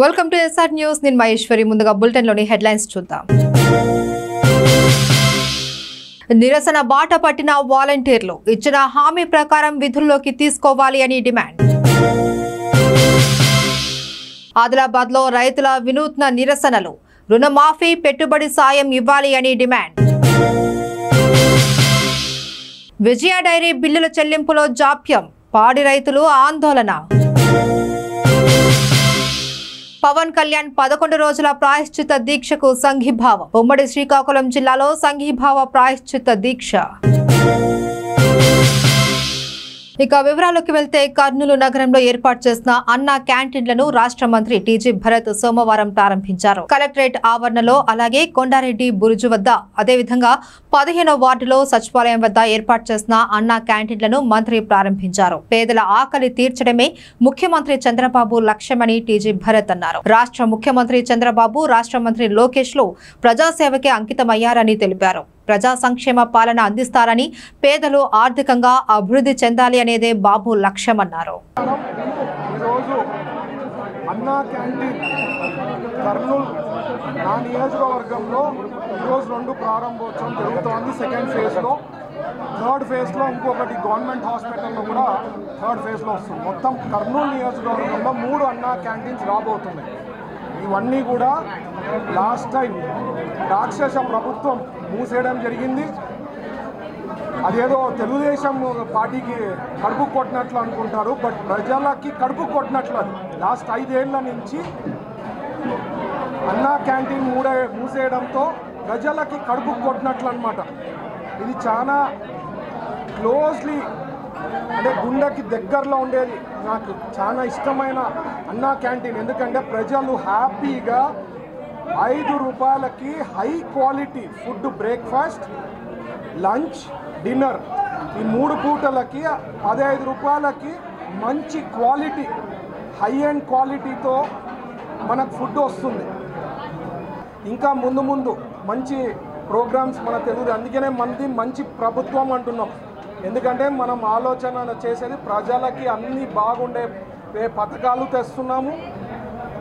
Welcome to SR news. నేను మహేశ్వరి. ముందుగా bulletin లోని హెడ్లైన్స్ చూద్దాం. నిరసన బాట పట్టిన వాలంటీర్లు ఇచ్చిన హామీ ప్రకారం విధుల్లోకి తీసుకోవాలి అని డిమాండ్. ఆదిలాబాద్ లో రైతుల వినూత్న నిరసనలు. రుణమాఫీ పెట్టుబడి సాయం ఇవ్వాలి అని డిమాండ్. విజయ డైరీ బిల్లుల చెల్లింపులో జాప్యం. పాడి రైతులు ఆందోళన. పవన్ కళ్యాణ్ 11 రోజుల ప్రాయశ్చిత్త దీక్షకు సంఘీభావం. ఉమ్మడి శ్రీకాకుళం జిల్లాలో సంఘీభావ ప్రాయశ్చిత్త దీక్ష. ఇక వివరాల్లోకి వెళ్తే కర్నూలు నగరంలో ఏర్పాటు చేసిన అన్నా క్యాంటీన్లను రాష్ట్ర మంత్రి టీజీ భరత్ సోమవారం ప్రారంభించారు. కలెక్టరేట్ ఆవరణలో అలాగే కొండారెడ్డి బురుజు వద్ద అదేవిధంగా 15వ వార్డులో సచివాలయం వద్ద ఏర్పాటు చేసిన అన్నా క్యాంటీన్లను మంత్రి ప్రారంభించారు. పేదల ఆకలి తీర్చడమే ముఖ్యమంత్రి చంద్రబాబు లక్ష్యమని టీజీ భరత్ అన్నారు. రాష్ట్ర ముఖ్యమంత్రి చంద్రబాబు రాష్ట్ర మంత్రి లోకేష్ లు ప్రజాసేవకే అంకితమయ్యారని తెలిపారు. ప్రజా సంక్షేమ పాలన అందిస్తారని, పేదలు ఆర్థికంగా అభివృద్ధి చెందాలి అనేదే బాబు లక్ష్యమన్నారు. అన్నా క్యాంటీన్ కర్నూలు నా నియోజకవర్గంలో ఈరోజు 2 ప్రారంభోత్సవం జరుగుతోంది. సెకండ్ ఫేజ్లో, థర్డ్ ఫేజ్లో ఇంకొకటి గవర్నమెంట్ హాస్పిటల్లో కూడా థర్డ్ ఫేజ్లో వస్తుంది. మొత్తం కర్నూలు నియోజకవర్గంలో 3 అన్నా క్యాంటీన్స్ రాబోతున్నాయి. ఇవన్నీ కూడా లాస్ట్ టైం రాక్షస ప్రభుత్వం మూసేయడం జరిగింది. అదేదో తెలుగుదేశం పార్టీకి కడుపు కొట్టినట్లు అనుకుంటారు, బట్ ప్రజలకి కడుపు కొట్టినట్లు. అది లాస్ట్ 5 ఏళ్ల నుంచి అన్నా క్యాంటీన్ మూసేయడంతో ప్రజలకి కడుపు కొట్టినట్లు అనమాట. ఇది చాలా క్లోజ్లీ అంటే గుండెకి దగ్గరలో ఉండేది. నాకు చాలా ఇష్టమైన అన్నా క్యాంటీన్. ఎందుకంటే ప్రజలు హ్యాపీగా 5 రూపాయలకి high quality food, breakfast, lunch, dinner, ఈ 3 పూటలకి 15 రూపాయలకి మంచి క్వాలిటీ, హై అండ్ క్వాలిటీతో మనకు ఫుడ్ వస్తుంది. ఇంకా ముందు మంచి ప్రోగ్రామ్స్ మన తెలుగు, అందుకనే మనది మంచి ప్రభుత్వం అంటున్నాం. ఎందుకంటే మనం ఆలోచన చేసేది ప్రజలకి అన్నీ బాగుండే పథకాలు తెస్తున్నాము.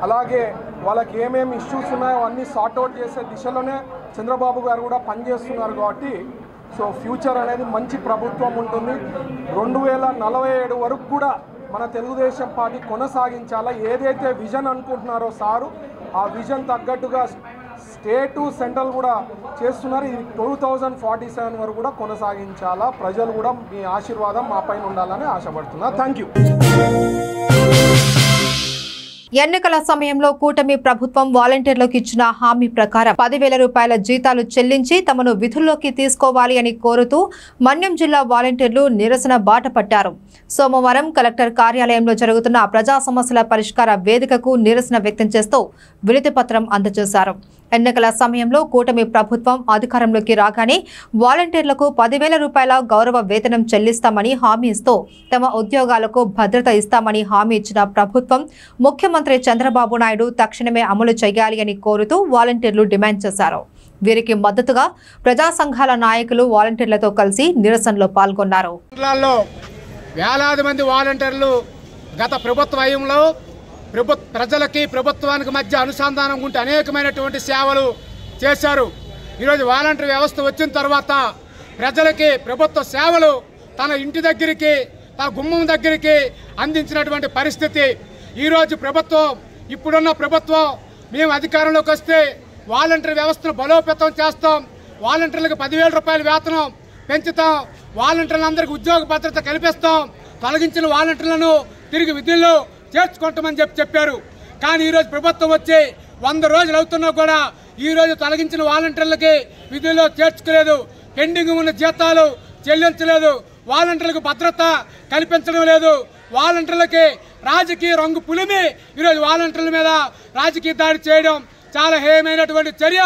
అలాగే వాళ్ళకి ఏమేమి ఇష్యూస్ ఉన్నాయో అన్నీ సార్ట్అవుట్ చేసే దిశలోనే చంద్రబాబు గారు కూడా పనిచేస్తున్నారు. కాబట్టి సో ఫ్యూచర్ అనేది మంచి ప్రభుత్వం ఉంటుంది. 2047 వరకు కూడా మన తెలుగుదేశం పార్టీ కొనసాగించాలా. ఏదైతే విజన్ అనుకుంటున్నారో సారు, ఆ విజన్ తగ్గట్టుగా స్టేటు సెంట్రల్ కూడా చేస్తున్నారు. ఇది 2047 వరకు కూడా కొనసాగించాలా. ప్రజలు కూడా మీ ఆశీర్వాదం మా పైన ఉండాలని ఆశపడుతున్నారు. Thank you. ఎన్నికల సమయంలో కూటమి ప్రభుత్వం వాలంటీర్లకు ఇచ్చిన హామీ ప్రకారం 10,000 రూపాయల జీతాలు చెల్లించి తమను విధుల్లోకి తీసుకోవాలి అని కోరుతూ మన్యం జిల్లా వాలంటీర్లు నిరసన బాట పట్టారు. సోమవారం కలెక్టర్ కార్యాలయంలో జరుగుతున్న ప్రజా సమస్యల పరిష్కార వేదికకు నిరసన వ్యక్తం చేస్తూ వినతి పత్రం అందజేశారు. ఎన్నికల సమయంలో కూటమి ప్రభుత్వం అధికారంలోకి రాగానే వాలంటీర్లకు 10,000 రూపాయల గౌరవ వేతనం చెల్లిస్తామని హామీ ఇస్తూ తమ ఉద్యోగాలకు భద్రత ఇస్తామని హామీ ఇచ్చిన ప్రభుత్వం ముఖ్యమంత్రి చంద్రబాబు నాయుడు తక్షణమే అమలు చేయాలి అని కోరుతూ వాలంటీర్లు డిమాండ్ చేశారు. వీరికి మద్దతుగా ప్రజా సంఘాల నాయకులు వాలంటీర్లతో కలిసి నిరసనలో పాల్గొన్నారు. వేలాది మంది వాలంటీర్లు గత ప్రభుత్వ హయాంలో ప్రజలకి ప్రభుత్వానికి మధ్య అనుసంధానం ఉంటే అనేకమైనటువంటి సేవలు చేశారు. ఈరోజు వాలంటీర్ వ్యవస్థ వచ్చిన తర్వాత ప్రజలకి ప్రభుత్వ సేవలు తన ఇంటి దగ్గరికి, తన గుమ్మం దగ్గరికి అందించినటువంటి పరిస్థితి. ఈరోజు ప్రభుత్వం, ఇప్పుడున్న ప్రభుత్వం, మేము అధికారంలోకి వస్తే వాలంటీర్ వ్యవస్థను బలోపేతం చేస్తాం, వాలంటీర్లకు 10,000 రూపాయల వేతనం పెంచుతాం, వాలంటీర్లందరికీ ఉద్యోగ భద్రత కల్పిస్తాం, తొలగించిన వాలంటీర్లను తిరిగి విధుల్లో చేర్చుకుంటామని చెప్పారు. కానీ ఈరోజు ప్రభుత్వం వచ్చి 100 రోజులు అవుతున్నా కూడా ఈరోజు తొలగించిన వాలంటీర్లకి విధుల్లో చేర్చుకోలేదు. పెండింగ్ ఉన్న జీతాలు చెల్లించలేదు. వాలంటీర్లకు భద్రత కల్పించడం లేదు. వాలంటీర్లకి రాజకీయ రంగు పులిమి ఈరోజు వాలంటీర్ల మీద రాజకీయ దాడి చేయడం చాలా హేయమైనటువంటి చర్య.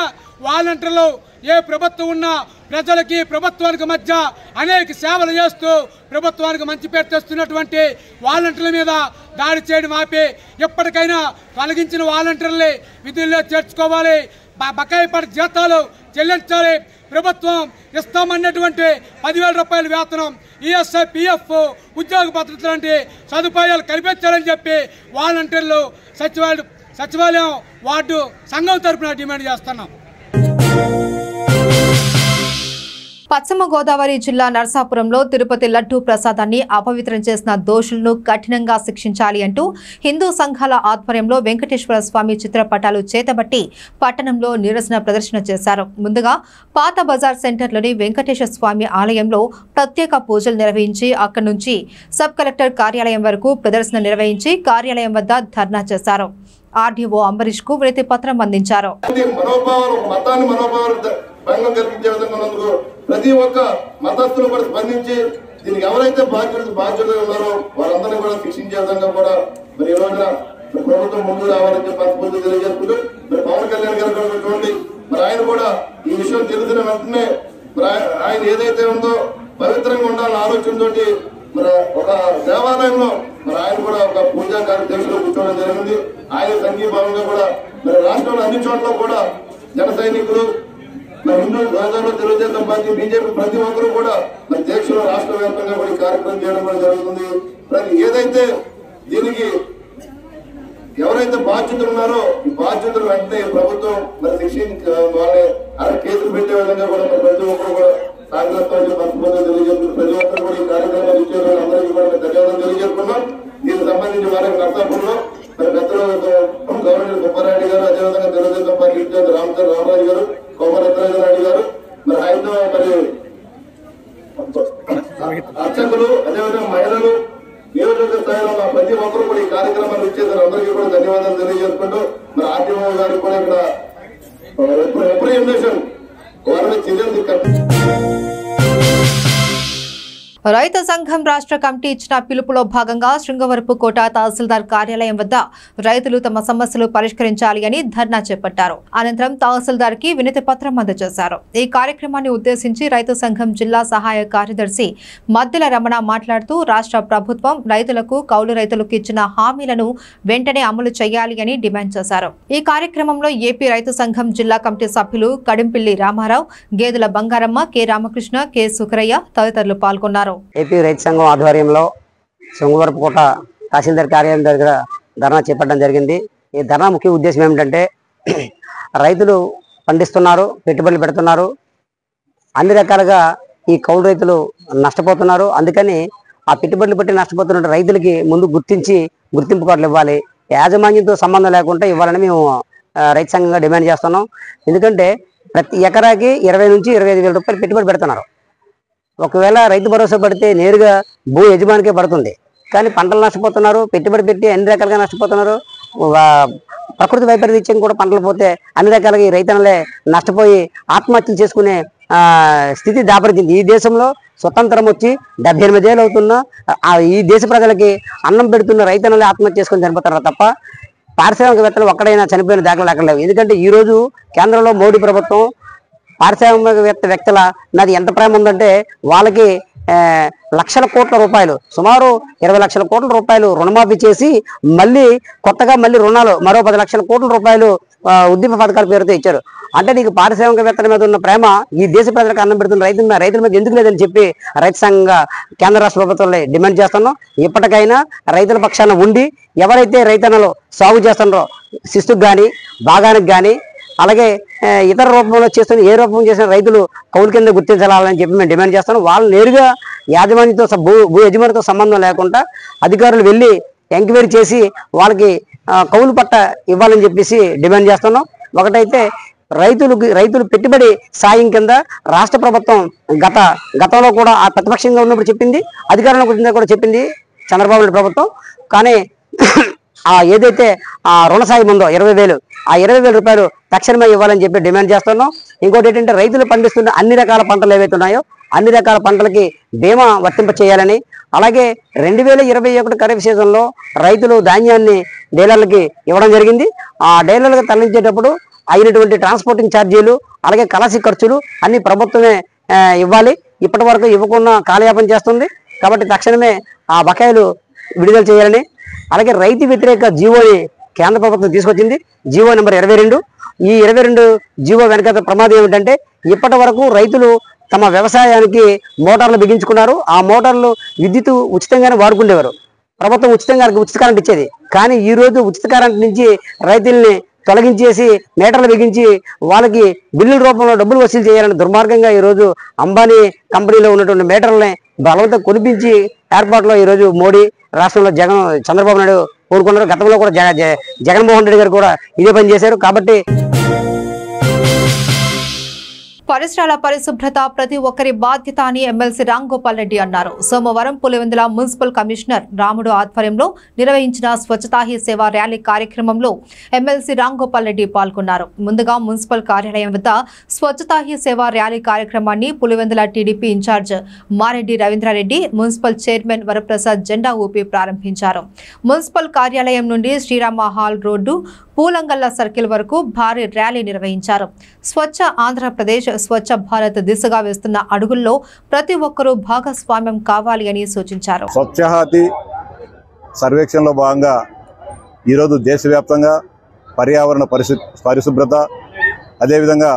వాలంటీర్లు ఏ ప్రభుత్వం ఉన్నా ప్రజలకి ప్రభుత్వానికి మధ్య అనేక సేవలు చేస్తూ ప్రభుత్వానికి మంచి పేరు తెస్తున్నటువంటి వాలంటీర్ల మీద దాడి చేయడం ఆపి ఎప్పటికైనా తొలగించిన వాలంటీర్లు విధుల్లో చేర్చుకోవాలి. బకాయి పడి జీతాలు చెల్లించాలి. ప్రభుత్వం ఇస్తామన్నటువంటి 10,000 రూపాయల వేతనం, ఈఎస్ఐ, పిఎఫ్, ఉద్యోగ భద్రత లాంటి సదుపాయాలు కల్పించాలని చెప్పి వాలంటీర్లు సచివాలయం వార్డు సంఘం తరపున డిమాండ్ చేస్తున్నాం. పశ్చిమ గోదావరి జిల్లా నరసాపురంలో తిరుపతి లడ్డూ ప్రసాదాన్ని అపవిత్రం చేసిన దోషులను కఠినంగా శిక్షించాలి అంటూ హిందూ సంఘాల ఆధ్వర్యంలో వెంకటేశ్వర స్వామి చిత్రపటాలు చేతబట్టి పట్టణంలో నిరసన ప్రదర్శన చేశారు. ముందుగా పాత బజార్ సెంటర్లోని వెంకటేశ్వర స్వామి ఆలయంలో ప్రత్యేక పూజలు నిర్వహించి అక్కడి నుంచి సబ్ కలెక్టర్ కార్యాలయం వరకు ప్రదర్శన నిర్వహించి కార్యాలయం వద్ద ధర్నా చేశారు. ఆర్డీఓ అంబరీష్ కు వినతి పత్రం అందించారు. భంగం కల్పించే విధంగా ఉన్నందుకు ప్రతి ఒక్క మతస్థులు కూడా స్పందించి దీనికి ఎవరైతే బాధ్యులు ఉన్నారో వారందరినీ కూడా శిక్షించే విధంగా కూడా మరి ఈ రోజున ప్రభుత్వం ముందు రావాలని చెప్పి తెలియజేసుకుంటూ మరి పవన్ కళ్యాణ్ గారు చూడండి, మరి ఆయన కూడా ఈ విషయం తెలిసిన వెంటనే మరి ఆయన ఏదైతే ఉందో పవిత్రంగా ఉండాలని ఆలోచనతో మరి ఒక దేవాలయంలో మరి ఆయన కూడా ఒక పూజా కార్యక్రమంలో కూర్చోవడం జరిగింది. ఆయన సంఘీభావంగా కూడా మరి రాష్ట్రంలో అన్ని చోట్ల కూడా జన సైనికులు హిందూ రాజాలో తెలుగుదేశం పార్టీ బీజేపీ ప్రతి ఒక్కరూ కూడా మరి దేశంలో రాష్ట్ర వ్యాప్తంగా కూడా కార్యక్రమం చేయడం కూడా జరుగుతుంది. ఏదైతే దీనికి ఎవరైతే బాధ్యతలు ఉన్నారో ఈ బాధ్యతలు వెంటనే ప్రభుత్వం మరి శిక్షించి వాళ్ళని అలా కేసులు పెట్టే విధంగా కూడా ప్రతి ఒక్కరు కూడా సాగరిస్తామని మనస్ఫూర్తిగా తెలియజేస్తున్నారు. ప్రతి ఒక్కరు కూడా ఈ కార్యక్రమాలు ఇచ్చే అందరికీ కూడా ధన్యవాదాలు తెలియజేస్తున్నాం. దీనికి సంబంధించి వారికి నర్సాపూర్లో మరి పెద్దలు గవర్నర్ సుబ్బారెడ్డి గారు, అదేవిధంగా తెలుగుదేశం పార్టీ ఇన్ఛార్జ్ రామరాజు గారు, కోమరత్నారెడ్డి గారు, మరి ఆయనతో మరి అర్చకులు, అదేవిధంగా మహిళలు, నియోజకవర్గ స్థాయిలో ప్రతి ఒక్కరు కూడా ఈ కార్యక్రమాలు ఇచ్చేసారు. అందరికీ కూడా ధన్యవాదాలు తెలియజేసుకుంటూ మరి ఆర్టీఓ గారికి కూడా ఇక్కడ రిప్రజెంటేషన్ వారిని చర్యలు రైతు సంఘం రాష్ట్ర కమిటీ ఇచ్చిన పిలుపులో భాగంగా శృంగవరపుకోట తహసీల్దార్ కార్యాలయం వద్ద రైతులు తమ సమస్యలు పరిష్కరించాలి అని ధర్నా చేపట్టారు. అనంతరం తహసీల్దార్ కి వినతి పత్రం అందజేశారు. ఈ కార్యక్రమాన్ని ఉద్దేశించి రైతు సంఘం జిల్లా సహాయ కార్యదర్శి మద్దెల రమణ మాట్లాడుతూ రాష్ట్ర ప్రభుత్వం రైతులకు కౌలు రైతులకు ఇచ్చిన హామీలను వెంటనే అమలు చేయాలి అని డిమాండ్ చేశారు. ఈ కార్యక్రమంలో ఏపీ రైతు సంఘం జిల్లా కమిటీ సభ్యులు కడింపిల్లి రామారావు, గేదెల బంగారమ్మ, కె రామకృష్ణ, కె సుకరయ్య తదితరులు పాల్గొన్నారు. ఏపీ రైతు సంఘం ఆధ్వర్యంలో శృంగవరపుకోట తహసీల్దార్ కార్యాలయం దగ్గర ధర్నా చేపట్టడం జరిగింది. ఈ ధర్నా ముఖ్య ఉద్దేశం ఏమిటంటే రైతులు పండిస్తున్నారు, పెట్టుబడులు పెడుతున్నారు, అన్ని రకాలుగా ఈ కౌలు రైతులు నష్టపోతున్నారు. అందుకని ఆ పెట్టుబడులు పెట్టి నష్టపోతున్న రైతులకి ముందు గుర్తింపు కార్డులు ఇవ్వాలి, యాజమాన్యంతో సంబంధం లేకుండా ఇవ్వాలని మేము రైతు సంఘంగా డిమాండ్ చేస్తున్నాం. ఎందుకంటే ప్రతి ఎకరాకి 20 నుంచి 25 వేల రూపాయలు పెట్టుబడి పెడుతున్నారు. ఒకవేళ రైతు భరోసా పడితే నేరుగా భూ యజమానికే పడుతుంది, కానీ పంటలు నష్టపోతున్నారు, పెట్టుబడి పెట్టి అన్ని రకాలుగా నష్టపోతున్నారు. ప్రకృతి వైపరీత్యం కూడా పంటలు పోతే అన్ని రకాలుగా ఈ రైతన్నలే నష్టపోయి ఆత్మహత్యలు చేసుకునే స్థితి దాపరిచింది. ఈ దేశంలో స్వతంత్రం వచ్చి 78 ఏళ్ళు అవుతున్నా ఈ దేశ ప్రజలకి అన్నం పెడుతున్న రైతన్నలే ఆత్మహత్య చేసుకుని చనిపోతున్నారు తప్ప పారిశ్రామికవేత్తలు ఒక్కడైనా చనిపోయిన దాఖలు అక్కడ లేవు. ఎందుకంటే ఈ రోజు కేంద్రంలో మోడీ ప్రభుత్వం పారిశ్రామికవేత్త వ్యక్తుల నాది ఎంత ప్రేమ ఉందంటే వాళ్ళకి లక్షల కోట్ల రూపాయలు, సుమారు 20 లక్షల కోట్ల రూపాయలు రుణమాఫీ చేసి మళ్ళీ కొత్తగా రుణాలు మరో 10 లక్షల కోట్ల రూపాయలు ఉద్యమ పథకాల పేరుతో ఇచ్చారు. అంటే నీకు పారిశ్రామికవేత్తల మీద ఉన్న ప్రేమ ఈ దేశ ప్రజలకు అన్నం పెడుతున్న రైతుల మీద ఎందుకు లేదని చెప్పి రైతు సంఘంగా కేంద్ర రాష్ట్ర ప్రభుత్వాలు డిమాండ్ చేస్తున్నాం. ఇప్పటికైనా రైతుల పక్షాన ఉండి ఎవరైతే రైతన్నలు సాగు చేస్తున్నారో శిస్తుకు కానీ భాగానికి కానీ అలాగే ఇతర రూపంలో చేస్తున్న ఏ రూపం చేసిన రైతులు కౌలు కింద గుర్తించాలని చెప్పి మేము డిమాండ్ చేస్తున్నాం. వాళ్ళు నేరుగా యాజమాన్యంతో భూ యజమానితో సంబంధం లేకుండా అధికారులు వెళ్ళి ఎంక్వైరీ చేసి వాళ్ళకి కౌలు పట్ట ఇవ్వాలని చెప్పేసి డిమాండ్ చేస్తున్నాం. ఒకటైతే రైతులు పెట్టుబడి సాయం కింద రాష్ట్ర ప్రభుత్వం గతంలో కూడా ఆ ప్రతిపక్షంగా ఉన్నప్పుడు చెప్పింది, అధికారంలోకి వచ్చిందా కూడా చెప్పింది చంద్రబాబు నాయుడు ప్రభుత్వం. కానీ ఏదైతే రుణ సాయం ఉందో 20,000 ఆ 20,000 రూపాయలు తక్షణమే ఇవ్వాలని చెప్పి డిమాండ్ చేస్తున్నాం. ఇంకోటి ఏంటంటే రైతులు పండిస్తున్న అన్ని రకాల పంటలు ఏవైతే ఉన్నాయో అన్ని రకాల పంటలకి బీమా వర్తింప చేయాలని, అలాగే 2021 ఖరీఫ్ సీజన్లో రైతులు ధాన్యాన్ని డీలర్లకి ఇవ్వడం జరిగింది. ఆ డీలర్లకు తరలించేటప్పుడు అయినటువంటి ట్రాన్స్పోర్టింగ్ ఛార్జీలు అలాగే కలసి ఖర్చులు అన్ని ప్రభుత్వమే ఇవ్వాలి. ఇప్పటి వరకు ఇవ్వకుండా కాలయాపన చేస్తుంది. కాబట్టి తక్షణమే ఆ బకాయిలు విడుదల చేయాలని, అలాగే రైతు వ్యతిరేక జీవోని కేంద్ర ప్రభుత్వం తీసుకొచ్చింది, జీవో నెంబర్ 22. ఈ 22 జీవో వెనక ప్రమాదం ఏమిటంటే ఇప్పటి వరకు రైతులు తమ వ్యవసాయానికి మోటార్లు బిగించుకున్నారు. ఆ మోటార్లు విద్యుత్ ఉచితంగానే వాడుకునేవారు. ప్రభుత్వం ఉచిత కరెంట్ ఇచ్చేది. కానీ ఈ రోజు ఉచిత కరెంట్ నుంచి రైతుల్ని తొలగించేసి మీటర్లు బిగించి వాళ్ళకి బిల్లుల రూపంలో డబ్బులు వసూలు చేయాలని దుర్మార్గంగా ఈరోజు అంబానీ కంపెనీలో ఉన్నటువంటి మీటర్లని బలవంతం కొనిపించి ఏర్పాటులో ఈరోజు మోడీ రాష్ట్రంలో చంద్రబాబు నాయుడు కోరుకున్నారు. గతంలో కూడా జగన్మోహన్ రెడ్డి గారు కూడా ఇదే పని చేశారు. కాబట్టి పరిసరాల పరిశుభ్రత ప్రతి ఒక్కరి బాధ్యత అని ఎమ్మెల్సీ రామ్ గోపాల్ రెడ్డి అన్నారు. సోమవారం పులివెందుల మున్సిపల్ కమిషనర్ రాముడు ఆధ్వర్యంలో నిర్వహించిన స్వచ్ఛతా హీ సేవ ర్యాలీ కార్యక్రమంలో ఎమ్మెల్సీ రామ్ గోపాల్ రెడ్డి పాల్గొన్నారు. ముందుగా మున్సిపల్ కార్యాలయం వద్ద స్వచ్ఛతా హీ సేవ ర్యాలీ కార్యక్రమాన్ని Pulivendula TDP incharge Mareddy Ravindra Reddy, municipal chairman Varaprasad జెండా ఊపి ప్రారంభించారు. మున్సిపల్ కార్యాలయం నుండి Srirama hall road, Pulangalla circle వరకు భారీ ర్యాలీ నిర్వహించారు. స్వచ్ఛ ఆంధ్రప్రదేశ్, స్వచ్ఛ భారత్ దిశగా వేస్తున్న అడుగుల్లో ప్రతి ఒక్కరూ భాగస్వామ్యం కావాలి అని సూచించారు. స్వచ్ఛహాతి సర్వేక్షణలో భాగంగా ఈరోజు దేశవ్యాప్తంగా పర్యావరణ పరిశుభ్రత, అదేవిధంగా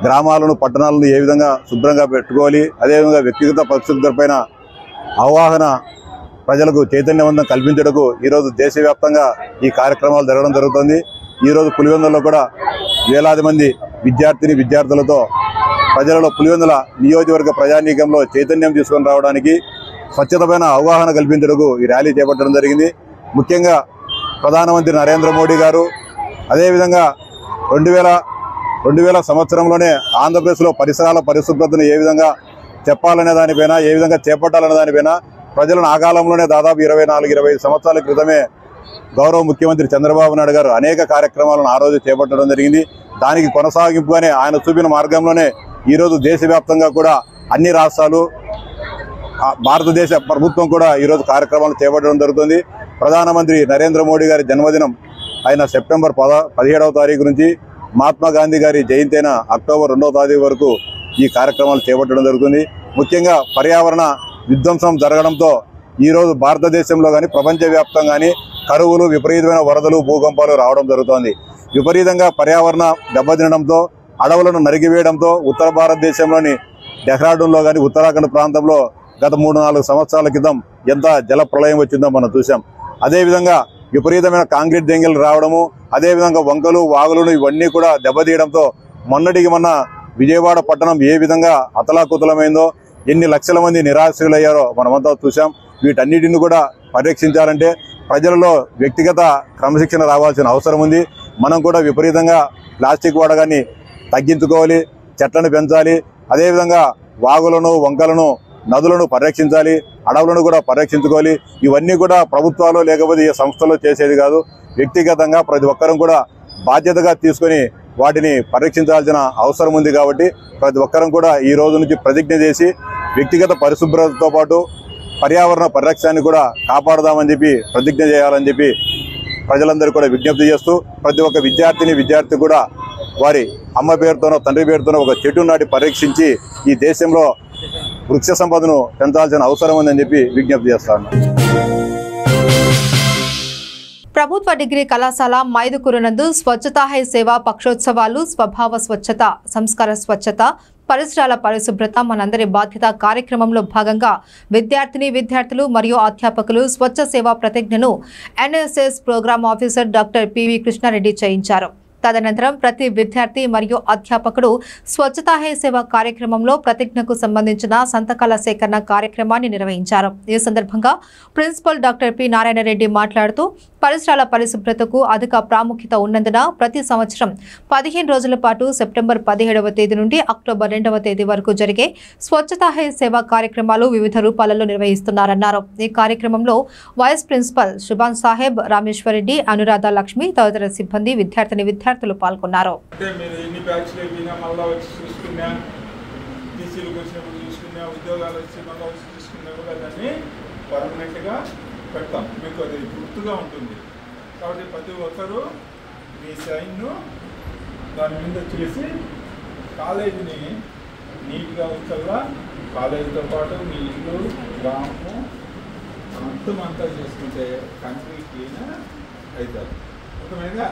గ్రామాలను పట్టణాలను ఏ విధంగా శుభ్రంగా పెట్టుకోవాలి, అదేవిధంగా వ్యక్తిగత పరిశుభ్రతపైన అవగాహన ప్రజలకు చైతన్యవంతం కల్పించడానికి ఈరోజు దేశవ్యాప్తంగా ఈ కార్యక్రమాలు జరగడం జరుగుతుంది. ఈరోజు పులివెందులలో కూడా వేలాది మంది విద్యార్థులతో ప్రజలలో పులివెందుల నియోజకవర్గ ప్రజానీకంలో చైతన్యం తీసుకొని రావడానికి, స్వచ్ఛతపైన అవగాహన కల్పించడానికి ఈ ర్యాలీ చేపట్టడం జరిగింది. ముఖ్యంగా ప్రధానమంత్రి నరేంద్ర మోడీ గారు అదేవిధంగా 2000 సంవత్సరంలోనే ఆంధ్రప్రదేశ్లో పరిసరాల పరిశుభ్రతను ఏ విధంగా చెప్పాలనే దానిపైన, ఏ విధంగా చేపట్టాలనే దానిపైన ప్రజలను ఆ కాలంలోనే దాదాపు 24-25 సంవత్సరాల క్రితమే గౌరవ ముఖ్యమంత్రి చంద్రబాబు నాయుడు గారు అనేక కార్యక్రమాలను ఆ రోజు చేపట్టడం జరిగింది. దానికి కొనసాగింపుగానే ఆయన చూపిన మార్గంలోనే ఈరోజు దేశవ్యాప్తంగా కూడా అన్ని రాష్ట్రాలు, భారతదేశ ప్రభుత్వం కూడా ఈరోజు కార్యక్రమాలు చేపట్టడం జరుగుతుంది. ప్రధానమంత్రి నరేంద్ర మోడీ గారి జన్మదినం అయిన సెప్టెంబర్ 17వ తారీఖు నుంచి మహాత్మా గాంధీ గారి జయంతి అయిన అక్టోబర్ 2వ తారీఖు వరకు ఈ కార్యక్రమాలు చేపట్టడం జరుగుతుంది. ముఖ్యంగా పర్యావరణ విధ్వంసం జరగడంతో ఈరోజు భారతదేశంలో కానీ ప్రపంచవ్యాప్తంగా కానీ కరువులు, విపరీతమైన వరదలు, భూకంపాలు రావడం జరుగుతోంది. విపరీతంగా పర్యావరణ దెబ్బతినడంతో, అడవులను నరికివేయడంతో ఉత్తర భారతదేశంలోని డెహ్రాడూన్లో కానీ ఉత్తరాఖండ్ ప్రాంతంలో గత 3-4 సంవత్సరాల క్రితం ఎంత జల ప్రళయం వచ్చిందో మనం చూసాం. అదేవిధంగా విపరీతమైన కాంక్రీట్ దెంగలు రావడము, అదేవిధంగా వంకలు, వాగులను ఇవన్నీ కూడా దెబ్బతీయడంతో మొన్నటికి మొన్న విజయవాడ పట్టణం ఏ విధంగా అతలాకుతలమైందో, ఎన్ని లక్షల మంది నిరాశ్రయులయ్యారో మనమంతా చూసాం. వీటన్నిటిని కూడా పరిరక్షించాలంటే ప్రజలలో వ్యక్తిగత క్రమశిక్షణ రావాల్సిన అవసరం ఉంది. మనం కూడా విపరీతంగా ప్లాస్టిక్ వాడకాన్ని తగ్గించుకోవాలి, చెట్లను పెంచాలి, అదేవిధంగా వాగులను, వంకలను, నదులను పరిరక్షించాలి, అడవులను కూడా పరిరక్షించుకోవాలి. ఇవన్నీ కూడా ప్రభుత్వాలు లేకపోతే ఏ సంస్థలో చేసేది కాదు. వ్యక్తిగతంగా ప్రతి ఒక్కరూ కూడా బాధ్యతగా తీసుకొని వాటిని పరిరక్షించాల్సిన అవసరం ఉంది. కాబట్టి ప్రతి ఒక్కరం కూడా ఈ రోజు నుంచి ప్రతిజ్ఞ చేసి వ్యక్తిగత పరిశుభ్రతతో పాటు పర్యావరణ పరిరక్షణని కూడా కాపాడదామని చెప్పి ప్రతిజ్ఞ చేయాలని చెప్పి ప్రజలందరూ కూడా విజ్ఞప్తి చేస్తూ, ప్రతి ఒక్క విద్యార్థి కూడా వారి అమ్మ పేరుతోనో తండ్రి పేరుతోనో ఒక చెట్టు నాటి పరిరక్షించి ఈ దేశంలో వృక్ష సంపదను పెంచాల్సిన అవసరం ఉందని చెప్పి విజ్ఞప్తి చేస్తాను. ప్రభుత్వ డిగ్రీ కళాశాల మైదుకూరు నందు స్వచ్ఛతా హై సేవా పక్షోత్సవాలు, స్వభావ స్వచ్ఛత, సంస్కార స్వచ్ఛత, పరిసరాల పరిశుభ్రత మనందరి బాధ్యత కార్యక్రమంలో భాగంగా విద్యార్థులు మరియు అధ్యాపకులు స్వచ్ఛ సేవా ప్రతిజ్ఞను NSS program officer doctor PV Krishna Reddy చేయించారు. తదనంతరం ప్రతి విద్యార్థి మరియు అధ్యాపకుడు స్వచ్ఛతా హై సేవ కార్యక్రమంలో ప్రతిజ్ఞకు సంబంధించిన సంతకాల సేకరణ కార్యక్రమాన్ని నిర్వహించారు. ఈ సందర్భంగా principal doctor P Narayana Reddy మాట్లాడుతూ, పరిసరాల పరిశుభ్రతకు అధిక ప్రాముఖ్యత ఉన్నందున ప్రతి సంవత్సరం 15 రోజుల పాటు సెప్టెంబర్ 17వ తేదీ నుండి అక్టోబర్ 2వ తేదీ వరకు జరిగే స్వచ్ఛతా హై సేవ కార్యక్రమాలు వివిధ రూపాలలో నిర్వహిస్తున్నారన్నారు. ఈ కార్యక్రమంలో వైస్ ప్రిన్సిపల్ శుభాన్ సాహెబ్, రామేశ్వరరెడ్డి, అనురాధ లక్ష్మి తదితర సిబ్బంది, విద్యార్థులు పాల్గొన్నారు. పెడతాం, మీకు అది గుర్తుగా ఉంటుంది. కాబట్టి ప్రతి ఒక్కరూ మీ సైన్ను దాని మీద చేసి కాలేజీని నీట్గా ఉంచాలా. కాలేజీతో పాటు మీ ఇల్లు, గ్రామము అంతా చేసుకుంటే కంట్రీ క్లీన్ అవుతారు. అర్థమైందా?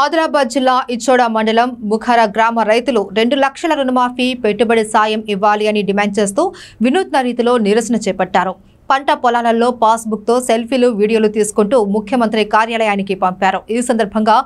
ఆదిలాబాద్ జిల్లా ఇచ్చోడ మండలం ముఖార గ్రామ రైతులు 2 లక్షల రుణమాఫీ పెట్టుబడి సాయం ఇవ్వాలి అని డిమాండ్ చేస్తూ వినూత్న రీతిలో నిరసన చేపట్టారు. పంట పొలాలలో పాస్బుక్ తో సెల్ఫీలు వీడియోలు తీసుకుంటూ ముఖ్యమంత్రి కార్యాలయానికి పంపారు. ఈ సందర్భంగా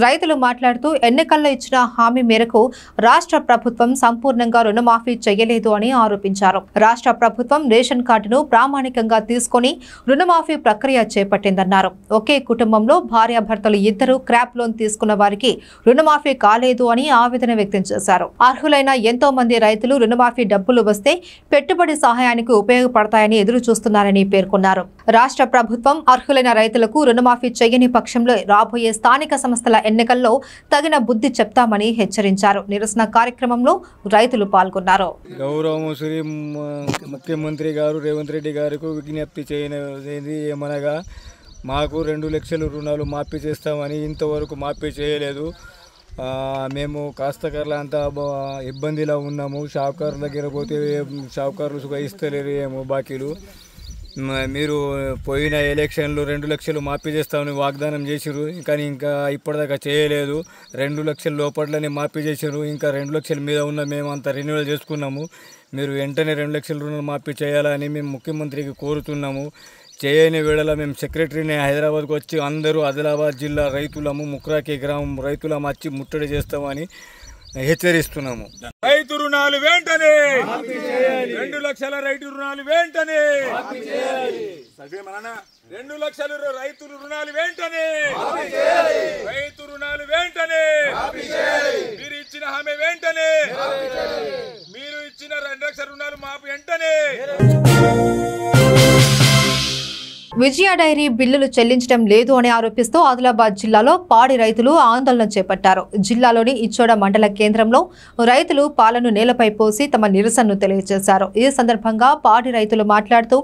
రైతులు మాట్లాడుతూ ఎన్నికల్లో ఇచ్చిన హామీ మేరకు రాష్ట్ర ప్రభుత్వం సంపూర్ణంగా రుణమాఫీ చేయలేదు అని ఆరోపించారు. రాష్ట్ర ప్రభుత్వం రేషన్ కార్డును ప్రామాణికంగా తీసుకుని రుణమాఫీ ప్రక్రియ చేపట్టిందన్నారు. ఒకే కుటుంబంలో భార్యాభర్తలు ఇద్దరు క్రాప్ లోన్ తీసుకున్న వారికి రుణమాఫీ కాలేదు అని ఆవేదన వ్యక్తం చేశారు. అర్హులైన ఎంతో మంది రైతులు రుణమాఫీ డబ్బులు వస్తే పెట్టుబడి సహాయానికి ఉపయోగపడతాయని ఎదురు చూస్తున్నారు పేర్కొన్నారు. రాష్ట్ర ప్రభుత్వం అర్హులైన రైతులకు రుణమాఫీ చేయని పక్షంలో రాబోయే స్థానిక సంస్థల ఎన్నికల్లో తగిన బుద్ధి చెప్తామని హెచ్చరించారు. నిరసన కార్యక్రమంలో రైతులు పాల్గొన్నారు. గౌరవ శ్రీ ముఖ్యమంత్రి గారు రేవంత్ రెడ్డి గారికి విజ్ఞప్తి చేయనిది ఏమనగా మాకు 2 లక్షల రుణాలు మాఫీ చేస్తామని ఇంతవరకు మాఫీ చేయలేదు. మేము కాస్తకర్ల అంతా ఇబ్బందిలో ఉన్నాము. షావుకారుల దగ్గర పోతే షావుకారులు ఇస్తలేరు ఏమో బాకీలు. మీరు పోయిన ఎలక్షన్లో 2 లక్షలు మాఫీ చేస్తామని వాగ్దానం చేసిరు, కానీ ఇంకా ఇప్పటిదాకా చేయలేదు. 2 లక్షల లోపట్లనే మాఫీ చేసిరు. ఇంకా 2 లక్షల మీద ఉన్న మేము అంతా రెన్యువల్ చేసుకున్నాము. మీరు వెంటనే 2 లక్షల రుణాలు మాఫీ చేయాలని మేము ముఖ్యమంత్రికి కోరుతున్నాము. చేయని వేళల మేము సెక్రటరీని హైదరాబాద్కు వచ్చి అందరూ ఆదిలాబాద్ జిల్లా రైతులము ముక్రాకి గ్రామం రైతులము వచ్చి ముట్టడి చేస్తామని హెచ్చరిస్తున్నాము. రైతు రుణాలు వెంటనే 2 లక్షల రైతు రుణాలు వెంటనే 2 లక్షల రైతు రుణాలు వెంటనే రైతు రుణాలు వెంటనే మీరు ఇచ్చిన హామీ వెంటనే మీరు ఇచ్చిన 2 లక్షల రుణాలు మాఫీ వెంటనే. విజయ డైరీ బిల్లులు చెల్లించడం లేదు అని ఆరోపిస్తూ ఆదిలాబాద్ జిల్లాలో పాడి రైతులు ఆందోళన చేపట్టారు. జిల్లాలోని ఇచ్చోడ మండల కేంద్రంలో రైతులు పాలను నేలపై పోసి తమ నిరసనను తెలియజేశారు. ఈ సందర్భంగా పాడి రైతులు మాట్లాడుతూ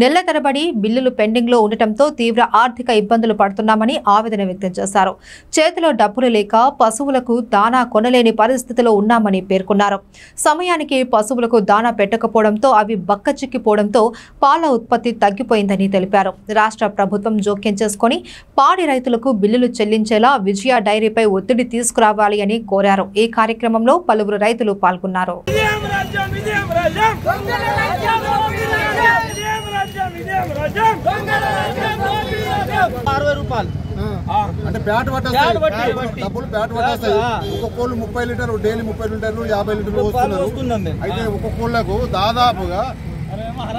నెల తరబడి బిల్లులు పెండింగ్ లో ఉండటంతో తీవ్ర ఆర్థిక ఇబ్బందులు పడుతున్నామని ఆవేదన వ్యక్తం చేశారు. చేతిలో డబ్బులు లేక పశువులకు దానా కొనలేని పరిస్థితిలో ఉన్నామని పేర్కొన్నారు. సమయానికి పశువులకు దానా పెట్టకపోవడంతో అవి బక్కచిక్కిపోవడంతో పాల ఉత్పత్తి తగ్గిపోయిందని తెలిపారు. రాష్ట్ర ప్రభుత్వం జోక్యం చేసుకుని పాడి రైతులకు బిల్లులు చెల్లించేలా విజయ డైరీపై ఒత్తిడి తీసుకురావాలి అని కోరారు. ఈ కార్యక్రమంలో పలువురు రైతులు పాల్గొన్నారు. అంటే బ్యాట్ పట్టేస్తాయి డబ్బులు బ్యాట్ పట్టేస్తాయి. ఒక్కొక్కళ్ళు 30 లీటర్లు డైలీ 30 లీటర్లు 50 లీటర్లు వస్తున్నారు. అయితే ఒక్కొక్కళ్ళకు దాదాపుగా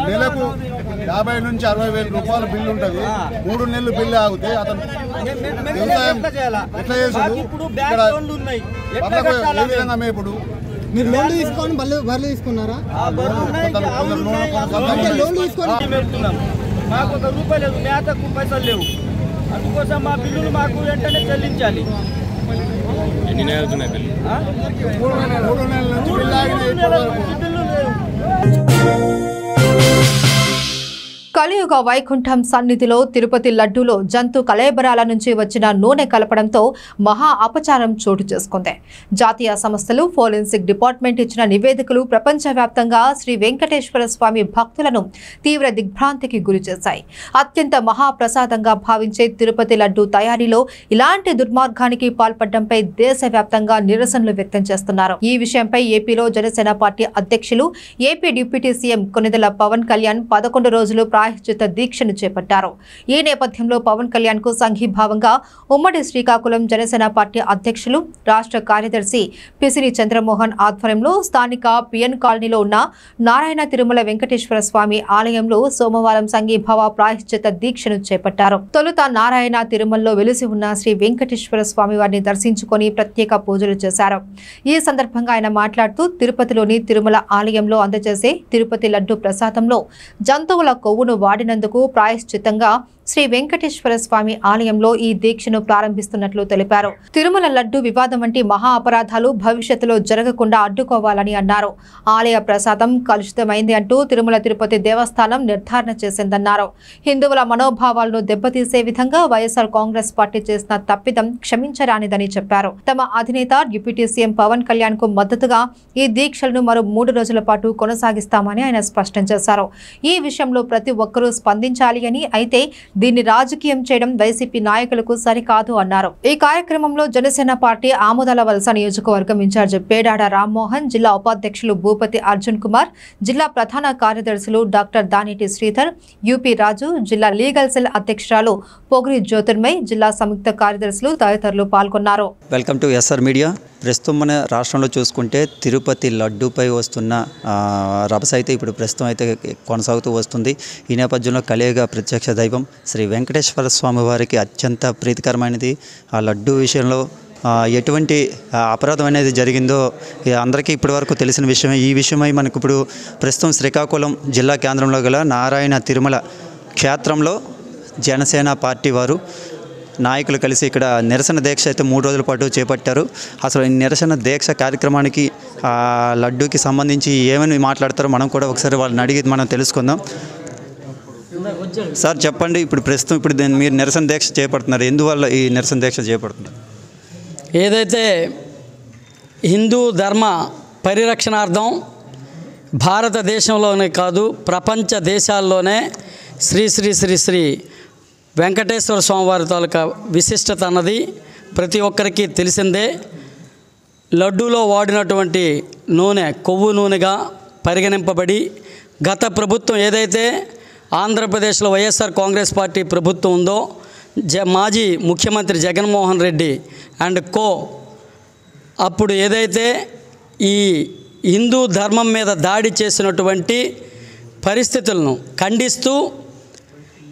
నెలకు 50 నుంచి 60 వేల రూపాయల బిల్లు ఉంటుంది. 3 నెలలు బిల్లు ఆగితే అతను వ్యవసాయం ఎట్లా చేసాడు? ఇక్కడ ఏ విధంగా మేపుడు? మీరు లోన్లు తీసుకొని బర్రెలు తీసుకున్నారా? లోన్లు తీసుకొని మాకు 1 రూపాయి లేదు, మేతకు పైసలు లేవు. అందుకోసం మా బిల్లులు మాకు వెంటనే చెల్లించాలి. ఎన్ని నెలలు ఉన్నాయి బిల్లు? 3 నెలల నుంచి బిల్లు ఆగినాయి. బిల్లు లేవు. కలియుగ వైకుంఠం సన్నిధిలో తిరుపతి లడ్డూలో జంతు కళేబరాల నుంచి వచ్చిన నూనె కలపడంతో మహా అపచారం చోటు చేసుకుంది. జాతీయ సంస్థలు ఫోరెన్సిక్ డిపార్ట్మెంట్ ఇచ్చిన నివేదికలు ప్రపంచవ్యాప్తంగా శ్రీ వెంకటేశ్వర స్వామి భక్తులను తీవ్ర దిగ్భ్రాంతికి గురిచేశాయి. అత్యంత మహాప్రసాదంగా భావించే తిరుపతి లడ్డూ తయారీలో ఇలాంటి దుర్మార్గానికి పాల్పడడంపై దేశవ్యాప్తంగా నిరసనలు వ్యక్తం చేస్తున్నారు. ఈ విషయంపై ఏపీలో జనసేన పార్టీ అధ్యక్షులు ఏపీ డిప్యూటీ సీఎం కొనిదెల పవన్ కళ్యాణ్ 11 రోజులు ప్రాయశ్చిత్త దీక్షను చేపట్టారు. ఈ నేపథ్యంలో పవన్ కళ్యాణ్ కు సంఘీభావంగా ఉమ్మడి శ్రీకాకుళం జనసేన పార్టీ అధ్యక్షులు రాష్ట్ర కార్యదర్శి పిసిరి చంద్రమోహన్ ఆధ్వర్యంలో స్థానిక పిఎన్ కాలనీలో ఉన్న నారాయణ తిరుమల వెంకటేశ్వర స్వామి ఆలయంలో సోమవారం సంఘీభావ ప్రాయశ్చిత్త దీక్షను చేపట్టారు. తొలుత నారాయణ తిరుమలలో వెలిసి ఉన్న శ్రీ వెంకటేశ్వర స్వామి వారిని దర్శించుకొని ప్రత్యేక పూజలు చేశారు. ఈ సందర్భంగా ఆయన మాట్లాడుతూ తిరుపతిలోని తిరుమల ఆలయంలో అందజేసే తిరుపతి లడ్డు ప్రసాదంలో జంతువుల కొవ్వును వాడినందుకు ప్రాయశ్చిత్తంగా శ్రీ వెంకటేశ్వర స్వామి ఆలయంలో ఈ దీక్షను ప్రారంభిస్తున్నట్లు తెలిపారు. తిరుమల లడ్డు వివాదం వంటి మహా అపరాధాలు భవిష్యత్తులో జరగకుండా అడ్డుకోవాలని అన్నారు. ఆలయ ప్రసాదం కలుషితమైంది అంటూ తిరుమల తిరుపతి దేవస్థానం నిర్ధారణ చేసిందన్నారు. హిందువుల మనోభావాలను దెబ్బతీసే విధంగా వైఎస్ఆర్ కాంగ్రెస్ పార్టీ చేసిన తప్పిదం క్షమించరానిదని చెప్పారు. తమ అధినేత డిప్యూటీ సీఎం పవన్ కళ్యాణ్ కు మద్దతుగా ఈ దీక్షలను మరో 3 రోజుల పాటు కొనసాగిస్తామని ఆయన స్పష్టం చేశారు. ఈ విషయంలో ప్రతి ఒక్కరూ స్పందించాలి అని, అయితే దీన్ని రాజకీయం చేయడం వైసీపీ నాయకులకు సరికాదు అన్నారు. ఈ కార్యక్రమంలో జనసేన పార్టీ ఆమోదాల వలస నియోజకవర్గం ఇన్ఛార్జ్ పేడాడ రామ్మోహన్, జిల్లా ఉపాధ్యక్షులు భూపతి అర్జున్ కుమార్, జిల్లా ప్రధాన కార్యదర్శులు డాక్టర్ దానిటి శ్రీధర్, యూపీ రాజు, జిల్లా లీగల్ సెల్ అధ్యక్షురాలు పొగిరి జ్యోతిర్మయ్, జిల్లా సంయుక్త కార్యదర్శులు తదితరులు పాల్గొన్నారు. Welcome to SR media. ప్రస్తుతం మన రాష్ట్రంలో చూసుకుంటే తిరుపతి లడ్డూపై వస్తున్న రభస అయితే ఇప్పుడు ప్రస్తుతం అయితే కొనసాగుతూ వస్తుంది. ఈ నేపథ్యంలో కలియుగ ప్రత్యక్ష దైవం శ్రీ వెంకటేశ్వర స్వామి వారికి అత్యంత ప్రీతికరమైనది. ఆ లడ్డూ విషయంలో ఎటువంటి అపరాధం అనేది జరిగిందో అందరికీ ఇప్పటివరకు తెలిసిన విషయమే. ఈ విషయమై మనకు ఇప్పుడు ప్రస్తుతం శ్రీకాకుళం జిల్లా కేంద్రంలో గల నారాయణ తిరుమల క్షేత్రంలో జనసేన పార్టీ వారు నాయకులు కలిసి ఇక్కడ నిరసన దీక్ష అయితే 3 రోజుల పాటు చేపట్టారు. అసలు ఈ నిరసన దీక్ష కార్యక్రమానికి లడ్డూకి సంబంధించి ఏమని మాట్లాడతారో మనం కూడా ఒకసారి వాళ్ళని అడిగి మనం తెలుసుకుందాం. సార్ చెప్పండి, ఇప్పుడు ప్రస్తుతం మీరు నిరసన దీక్ష చేపడుతున్నారు, ఎందువల్ల ఈ నిరసన దీక్ష చేపడుతున్నారు? ఏదైతే హిందూ ధర్మ పరిరక్షణార్థం భారతదేశంలోనే కాదు ప్రపంచ దేశాల్లోనే శ్రీ శ్రీ శ్రీ శ్రీ వెంకటేశ్వర స్వామివారి తాలూకా విశిష్టత అన్నది ప్రతి ఒక్కరికి తెలిసిందే. లడ్డూలో వాడినటువంటి నూనె కొవ్వు నూనెగా పరిగణింపబడి గత ప్రభుత్వం ఏదైతే ఆంధ్రప్రదేశ్లో వైఎస్ఆర్ కాంగ్రెస్ పార్టీ ప్రభుత్వం ఉందో మాజీ ముఖ్యమంత్రి జగన్మోహన్ రెడ్డి అండ్ కో అప్పుడు ఏదైతే ఈ హిందూ ధర్మం మీద దాడి చేసినటువంటి పరిస్థితులను ఖండిస్తూ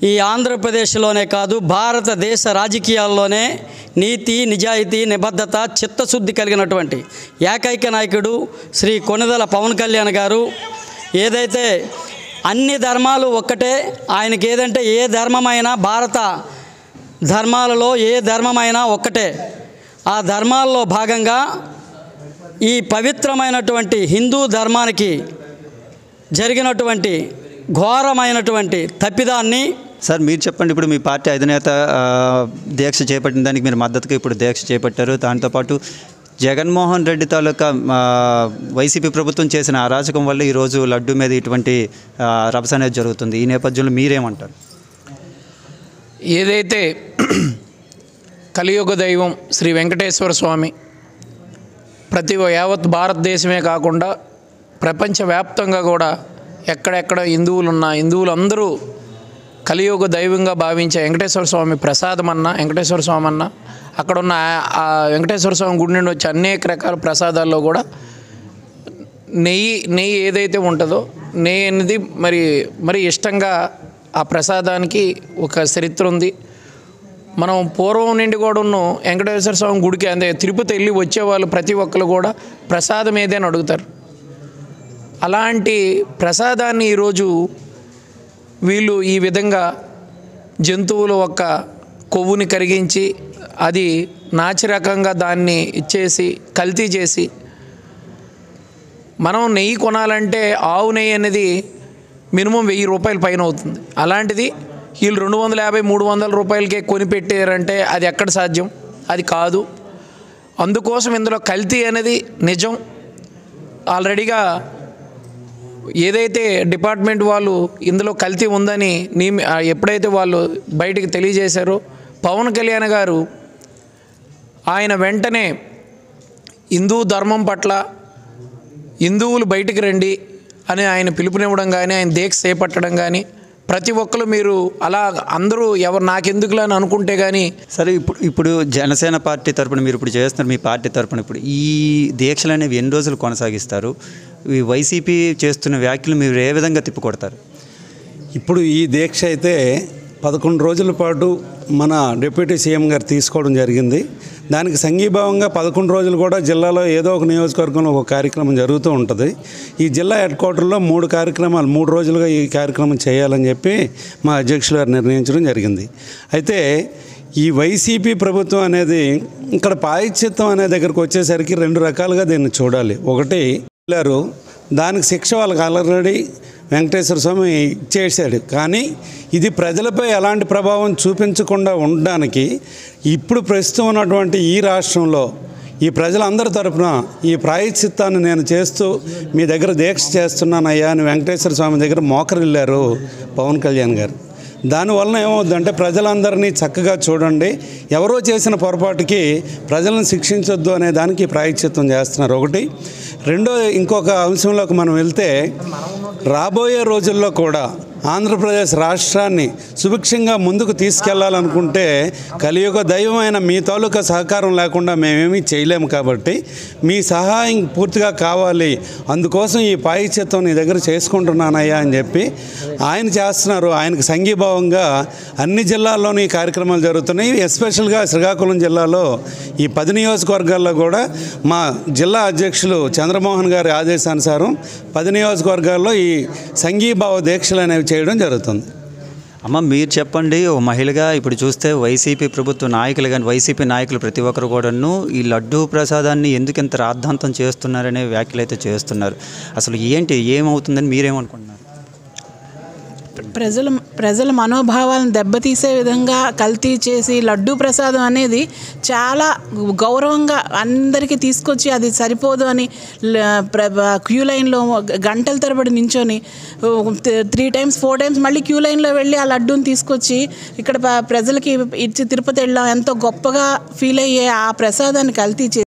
ఈ ఆంధ్రప్రదేశ్లోనే కాదు భారతదేశ రాజకీయాల్లోనే నీతి, నిజాయితీ, నిబద్ధత, చిత్తశుద్ధి కలిగినటువంటి ఏకైక నాయకుడు శ్రీ కొణిదెల పవన్ కళ్యాణ్ గారు ఏదైతే అన్ని ధర్మాలు ఒక్కటే, ఆయనకి ఏదంటే ఏ ధర్మమైనా భారత ధర్మాలలో ఏ ధర్మమైనా ఒక్కటే, ఆ ధర్మాల్లో భాగంగా ఈ పవిత్రమైనటువంటి హిందూ ధర్మానికి జరిగినటువంటి ఘోరమైనటువంటి తప్పిదాన్ని. సార్ మీరు చెప్పండి, ఇప్పుడు మీ పార్టీ అధినేత దీక్ష చేపట్టిన దానికి మీరు మద్దతుగా ఇప్పుడు దీక్ష చేపట్టారు. దాంతోపాటు జగన్మోహన్ రెడ్డి తాలూకా వైసీపీ ప్రభుత్వం చేసిన అరాచకం వల్ల ఈరోజు లడ్డు మీద ఇటువంటి రభస అనేది జరుగుతుంది. ఈ నేపథ్యంలో మీరేమంటారు? ఏదైతే కలియుగ దైవం శ్రీ వెంకటేశ్వర స్వామి ప్రతి యావత్ భారతదేశమే కాకుండా ప్రపంచవ్యాప్తంగా కూడా ఎక్కడెక్కడ హిందువులందరూ కలియుగ దైవంగా భావించే వెంకటేశ్వర స్వామి ప్రసాదం అన్న వెంకటేశ్వర స్వామి అన్న అక్కడ ఉన్న ఆ వెంకటేశ్వర స్వామి గుడి నుండి వచ్చే అనేక రకాల ప్రసాదాల్లో కూడా నెయ్యి ఏదైతే ఉంటుందో నెయ్యి అనేది మరి ఇష్టంగా ఆ ప్రసాదానికి ఒక చరిత్ర ఉంది. మనం పూర్వం నుండి కూడా ఉన్న వెంకటేశ్వర స్వామి గుడికి అంటే తిరుపతి వెళ్ళి వచ్చేవాళ్ళు ప్రతి ఒక్కరు కూడా ప్రసాదం ఏదైనా అడుగుతారు. అలాంటి ప్రసాదాన్ని ఈరోజు వీళ్ళు ఈ విధంగా జంతువుల యొక్క కొవ్వుని కరిగించి అది నాసిరకంగా దాన్ని ఇచ్చేసి కల్తీ చేసి, మనం నెయ్యి కొనాలంటే ఆవు నెయ్యి అనేది మినిమం 1000 రూపాయల పైన అవుతుంది. అలాంటిది వీళ్ళు 250-300 రూపాయలకే కొనిపెట్టారంటే అది ఎక్కడ సాధ్యం? అది కాదు. అందుకోసం ఇందులో కల్తీ అనేది నిజం. ఆల్రెడీగా ఏదైతే డిపార్ట్మెంట్ వాళ్ళు ఇందులో కల్తీ ఉందని ఎప్పుడైతే వాళ్ళు బయటికి తెలియజేశారో పవన్ కళ్యాణ్ గారు ఆయన వెంటనే హిందూ ధర్మం పట్ల హిందువులు బయటికి రండి అని ఆయన పిలుపునివ్వడం కానీ ఆయన దీక్ష చేపట్టడం కానీ ప్రతి ఒక్కరు మీరు అలా అందరూ ఎవరు నాకెందుకులా అని అనుకుంటే కానీ సరే. ఇప్పుడు జనసేన పార్టీ తరపున మీరు ఇప్పుడు చేస్తున్నారు, మీ పార్టీ తరపున ఇప్పుడు ఈ దీక్షలు అనేవి ఎన్ని రోజులు కొనసాగిస్తారు? ఈ వైసీపీ చేస్తున్న వ్యాఖ్యలు మీరు ఏ విధంగా తిప్పికొడతారు? ఇప్పుడు ఈ దీక్ష అయితే 11 రోజుల పాటు మన డిప్యూటీ సీఎం గారు తీసుకోవడం జరిగింది. దానికి సంఘీభావంగా 11 రోజులు కూడా జిల్లాలో ఏదో ఒక నియోజకవర్గంలో ఒక కార్యక్రమం జరుగుతూ ఉంటుంది. ఈ జిల్లా హెడ్ క్వార్టర్లో 3 కార్యక్రమాలు 3 రోజులుగా ఈ కార్యక్రమం చేయాలని చెప్పి మా అధ్యక్షులు గారు నిర్ణయించడం జరిగింది. అయితే ఈ వైసీపీ ప్రభుత్వం అనేది ఇక్కడ పాయిచిత్తం అనే దగ్గరకు వచ్చేసరికి 2 రకాలుగా దీన్ని చూడాలి. ఒకటి దానికి శిక్ష వాళ్ళకి ఆల్రెడీ వెంకటేశ్వర స్వామి ఇచ్చేసాడు, కానీ ఇది ప్రజలపై ఎలాంటి ప్రభావం చూపించకుండా ఉండడానికి ఇప్పుడు ప్రస్తుతం ఉన్నటువంటి ఈ రాష్ట్రంలో ఈ ప్రజలందరి తరపున ఈ ప్రాయశ్చిత్తాన్ని నేను చేస్తూ మీ దగ్గర దీక్ష చేస్తున్నానయ్యా అని వెంకటేశ్వర స్వామి దగ్గర మోకరిల్లారు పవన్ కళ్యాణ్ గారు. దానివల్ల ఏమవుద్దంటే ప్రజలందరినీ చక్కగా చూడండి, ఎవరో చేసిన పొరపాటుకి ప్రజలను శిక్షించొద్దు అనే దానికి ప్రాయశ్చిత్తం చేస్తున్నారు. ఒకటి. రెండో ఇంకొక అంశంలోకి మనం వెళ్తే రాబోయే రోజుల్లో కూడా ఆంధ్రప్రదేశ్ రాష్ట్రాన్ని సుభిక్షంగా ముందుకు తీసుకెళ్లాలనుకుంటే కలియుగ దైవమైన మీ తాలూకా సహకారం లేకుండా మేమేమీ చేయలేము. కాబట్టి మీ సహాయం పూర్తిగా కావాలి, అందుకోసం ఈ ప్రాయశ్చిత్తం నీ దగ్గర చేసుకుంటున్నానయ్యా అని చెప్పి ఆయన చేస్తున్నారు. ఆయనకు సంఘీభావంగా అన్ని జిల్లాల్లోనూ ఈ కార్యక్రమాలు జరుగుతున్నాయి. ఎస్పెషల్గా శ్రీకాకుళం జిల్లాలో ఈ 10 నియోజకవర్గాల్లో కూడా మా జిల్లా అధ్యక్షులు చంద్రమోహన్ గారి ఆదేశానుసారం 10 నియోజకవర్గాల్లో ఈ సంఘీభావ దీక్షలు అనేవి చేయడం జరుగుతుంది. అమ్మ, మీరు చెప్పండి, ఓ మహిళగా ఇప్పుడు చూస్తే వైసీపీ ప్రభుత్వ నాయకులు కానీ వైసీపీ నాయకులు ప్రతి ఒక్కరు కూడాను ఈ లడ్డూ ప్రసాదాన్ని ఎందుకు ఇంత రాద్ధాంతం చేస్తున్నారనే వ్యాఖ్యలు అయితే చేస్తున్నారు. అసలు ఏమవుతుందని మీరేమనుకుంటున్నారు? ప్రజల మనోభావాలను దెబ్బతీసే విధంగా కల్తీ చేసి లడ్డూ ప్రసాదం అనేది చాలా గౌరవంగా అందరికీ తీసుకొచ్చి అది సరిపోదు అని క్యూ లైన్లో గంటల తరబడి నించొని 3 times 4 times మళ్ళీ క్యూ లైన్లో వెళ్ళి ఆ లడ్డూని తీసుకొచ్చి ఇక్కడ ప్రజలకి ఇచ్చి తిరుపతి వెళ్ళాం ఎంతో గొప్పగా ఫీల్ అయ్యే ఆ ప్రసాదాన్ని కల్తీ చేసి